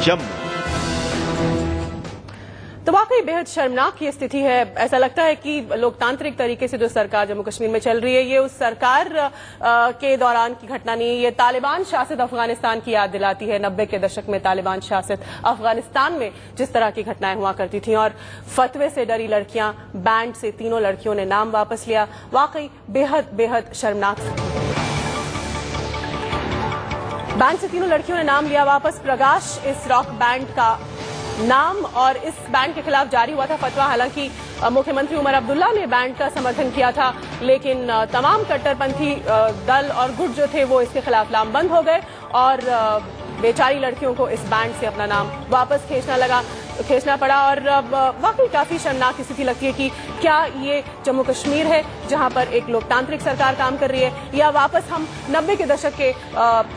जम्मू। तो वाकई बेहद शर्मनाक ये स्थिति है। ऐसा लगता है कि लोकतांत्रिक तरीके से जो सरकार जम्मू कश्मीर में चल रही है, ये उस सरकार के दौरान की घटना नहीं है। ये तालिबान शासित अफगानिस्तान की याद दिलाती है। 90 के दशक में तालिबान शासित अफगानिस्तान में जिस तरह की घटनाएं हुआ करती थी और फतवे से डरी लड़कियां, बैंड से तीनों लड़कियों ने नाम वापस लिया। वाकई बेहद बेहद शर्मनाक स्थिति। बैंड से तीनों लड़कियों ने नाम लिया वापस। प्रकाश इस रॉक बैंड का नाम और इस बैंड के खिलाफ जारी हुआ था फतवा। हालांकि मुख्यमंत्री उमर अब्दुल्ला ने बैंड का समर्थन किया था, लेकिन तमाम कट्टरपंथी दल और गुट जो थे वो इसके खिलाफ लामबंद हो गए और बेचारी लड़कियों को इस बैंड से अपना नाम वापस खींचना पड़ा। और वाकई काफी शर्मनाक स्थिति लगती है कि क्या ये जम्मू कश्मीर है जहां पर एक लोकतांत्रिक सरकार काम कर रही है, या वापस हम 90 के दशक के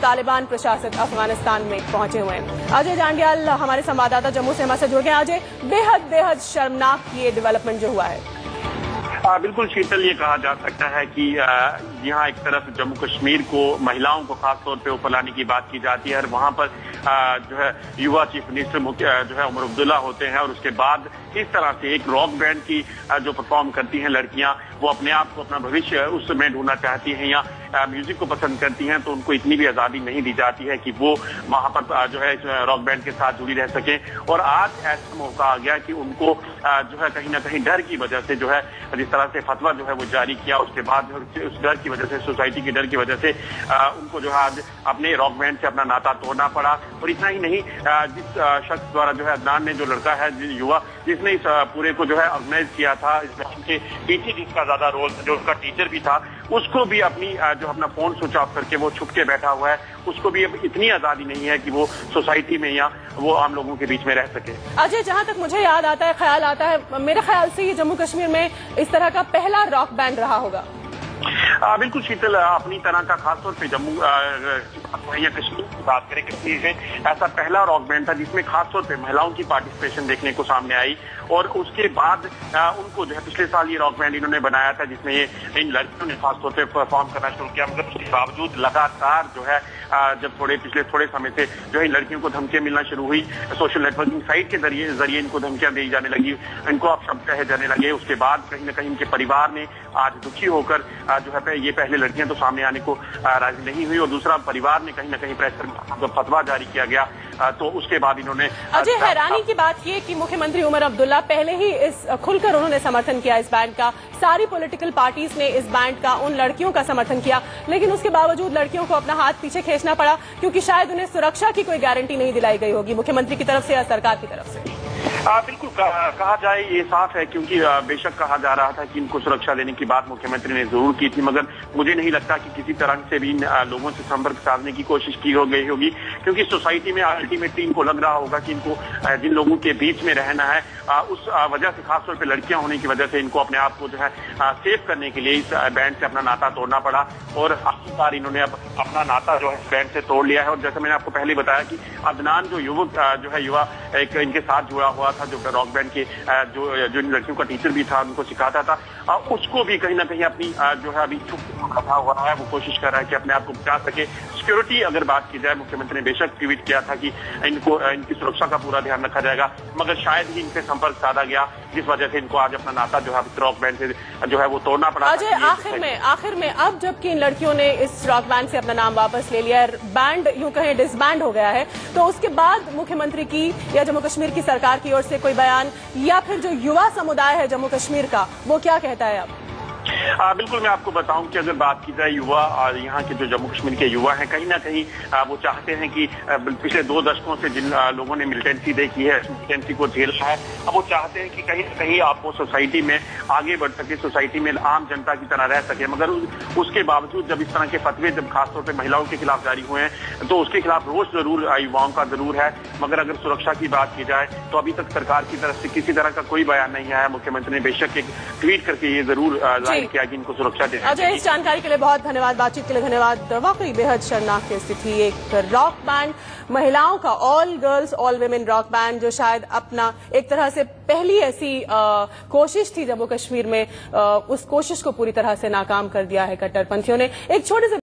तालिबान प्रशासित अफगानिस्तान में पहुंचे हुए हैं। अजय जांडियाल हमारे संवाददाता जम्मू से हमारे साथ जुड़ गए। अजय, बेहद शर्मनाक ये डेवलपमेंट जो हुआ है। बिल्कुल शीतल, ये कहा जा सकता है कि यहाँ एक तरफ जम्मू कश्मीर को, महिलाओं को खास तौर पे ऊपर लाने की बात की जाती है और वहाँ पर जो है युवा चीफ मिनिस्टर जो है उमर अब्दुल्ला होते हैं और उसके बाद इस तरह से एक रॉक बैंड की जो परफॉर्म करती हैं लड़कियां, वो अपने आप को, अपना भविष्य उस समय ढूंढना चाहती हैं या म्यूजिक को पसंद करती हैं, तो उनको इतनी भी आजादी नहीं दी जाती है कि वो वहां पर जो है रॉक बैंड के साथ जुड़ी रह सके। और आज ऐसा मौका आ गया कि उनको जो है कहीं ना कहीं डर की वजह से, जो है जिस तरह से फतवा जो है वो जारी किया, उसके बाद उस डर की वजह से, सोसाइटी के डर की वजह से उनको जो है आज अपने रॉक बैंड से अपना नाता तोड़ना पड़ा। और इतना ही नहीं, जिस शख्स द्वारा जो है अदनान ने, जो लड़का है, युवा जिसने इस पूरे को जो है ऑर्गेनाइज किया था, इस बच्चे के पीछे जिसका ज्यादा रोल, जो उसका टीचर भी था, उसको भी अपना फोन स्विच ऑफ करके वो छुप के बैठा हुआ है। उसको भी अब इतनी आजादी नहीं है कि वो सोसाइटी में या वो आम लोगों के बीच में रह सके। अजय, जहां तक मुझे याद आता है, ख्याल आता है, मेरे ख्याल से ये जम्मू कश्मीर में इस तरह का पहला रॉक बैंड रहा होगा। बिल्कुल शीतल, अपनी तरह का खासतौर पे जम्मू या कश्मीर की बात करें, कश्मीर में ऐसा पहला रॉक बैंड था जिसमें खासतौर पे महिलाओं की पार्टिसिपेशन देखने को सामने आई। और उसके बाद उनको जो है पिछले साल ये रॉक बैंड इन्होंने बनाया था जिसमें ये इन लड़कियों ने खासतौर पे परफॉर्म करना शुरू किया। मगर उसके बावजूद लगातार जो है जब पिछले थोड़े समय से जो है लड़कियों को धमकियां मिलना शुरू हुई, सोशल नेटवर्किंग साइट के जरिए इनको धमकियां दी जाने लगी, इनको अपशब्द कहे जाने लगे। उसके बाद कहीं ना कहीं इनके परिवार ने आज दुखी होकर जो है ये पहले लड़कियां तो सामने आने को राजी नहीं हुई और दूसरा परिवार ने कहीं ना कहीं प्रेस कर फतवा जारी किया गया, तो उसके बाद इन्होंने। अजय, हैरानी की बात ये कि मुख्यमंत्री उमर अब्दुल्ला पहले ही इस खुलकर उन्होंने समर्थन किया इस बैंड का, सारी पॉलिटिकल पार्टीज ने इस बैंड का, उन लड़कियों का समर्थन किया, लेकिन उसके बावजूद लड़कियों को अपना हाथ पीछे खींचना पड़ा क्योंकि शायद उन्हें सुरक्षा की कोई गारंटी नहीं दिलाई गई होगी मुख्यमंत्री की तरफ से या सरकार की तरफ से। बिल्कुल कहा जाए ये साफ है, क्योंकि बेशक कहा जा रहा था कि इनको सुरक्षा देने की बात मुख्यमंत्री ने जरूर की थी, मगर मुझे नहीं लगता कि किसी तरह से भी लोगों से संपर्क साधने की कोशिश की गई होगी, क्योंकि सोसाइटी में अल्टीमेटली इनको लग रहा होगा कि इनको जिन लोगों के बीच में रहना है, उस वजह से, खासतौर पर लड़कियां होने की वजह से, इनको अपने आप को जो है सेव करने के लिए इस बैंड से अपना नाता तोड़ना पड़ा। और आखिरकार इन्होंने अब अपना नाता जो है बैंड से तोड़ लिया है। और जैसे मैंने आपको पहले बताया कि अदनान जो युवा एक इनके साथ जुड़ा हुआ था, जो रॉक बैंड के जो इन लड़कियों का टीचर भी था, उनको सिखाता था, उसको भी कहीं ना कहीं अपनी जो है अभी चुप रखा हुआ है, वो कोशिश कर रहा है कि अपने आप को बचा सके। सिक्योरिटी अगर बात की जाए, मुख्यमंत्री ने बेशक ट्वीट किया था कि इनकी सुरक्षा का पूरा ध्यान रखा जाएगा, मगर शायद ही इनसे संपर्क साधा गया, जिस वजह से इनको आज अपना नाता जो है रॉक बैंड से जो है वो तोड़ना पड़ा। अजय, आखिर में अब जबकि इन लड़कियों ने इस रॉक बैंड से अपना नाम वापस ले लिया, बैंड यूं कहें डिसबैंड हो गया है, तो उसके बाद मुख्यमंत्री की या जम्मू कश्मीर की सरकार की ओर से कोई बयान, या फिर जो युवा समुदाय है जम्मू कश्मीर का, वो क्या कहता है अब? बिल्कुल, मैं आपको बताऊं कि अगर बात की जाए युवा और यहाँ के जो जम्मू कश्मीर के युवा हैं, कहीं ना कहीं वो चाहते हैं कि पिछले 2 दशकों से जिन लोगों ने मिलिटेंसी देखी है, मिलिटेंसी को झेला है, अब वो चाहते हैं कि कहीं ना कहीं आप वो सोसाइटी में आगे बढ़ सके, सोसाइटी में आम जनता की तरह रह सके। मगर उसके बावजूद जब इस तरह के फतवे जब खासतौर पर महिलाओं के खिलाफ जारी हुए हैं, तो उसके खिलाफ रोष जरूर युवाओं का जरूर है। मगर अगर सुरक्षा की बात की जाए तो अभी तक सरकार की तरफ से किसी तरह का कोई बयान नहीं आया। मुख्यमंत्री ने बेशक एक ट्वीट करके ये जरूर जाहिर किया कि इनको सुरक्षा दें। अजय, इस जानकारी के लिए बहुत धन्यवाद, बातचीत के लिए धन्यवाद। वाकई बेहद शर्मनाक स्थिति, एक रॉक बैंड, महिलाओं का, all girls all women rock band, जो शायद अपना एक तरह से पहली ऐसी कोशिश थी जम्मू कश्मीर में, उस कोशिश को पूरी तरह से नाकाम कर दिया है कट्टरपंथियों ने। एक छोटे से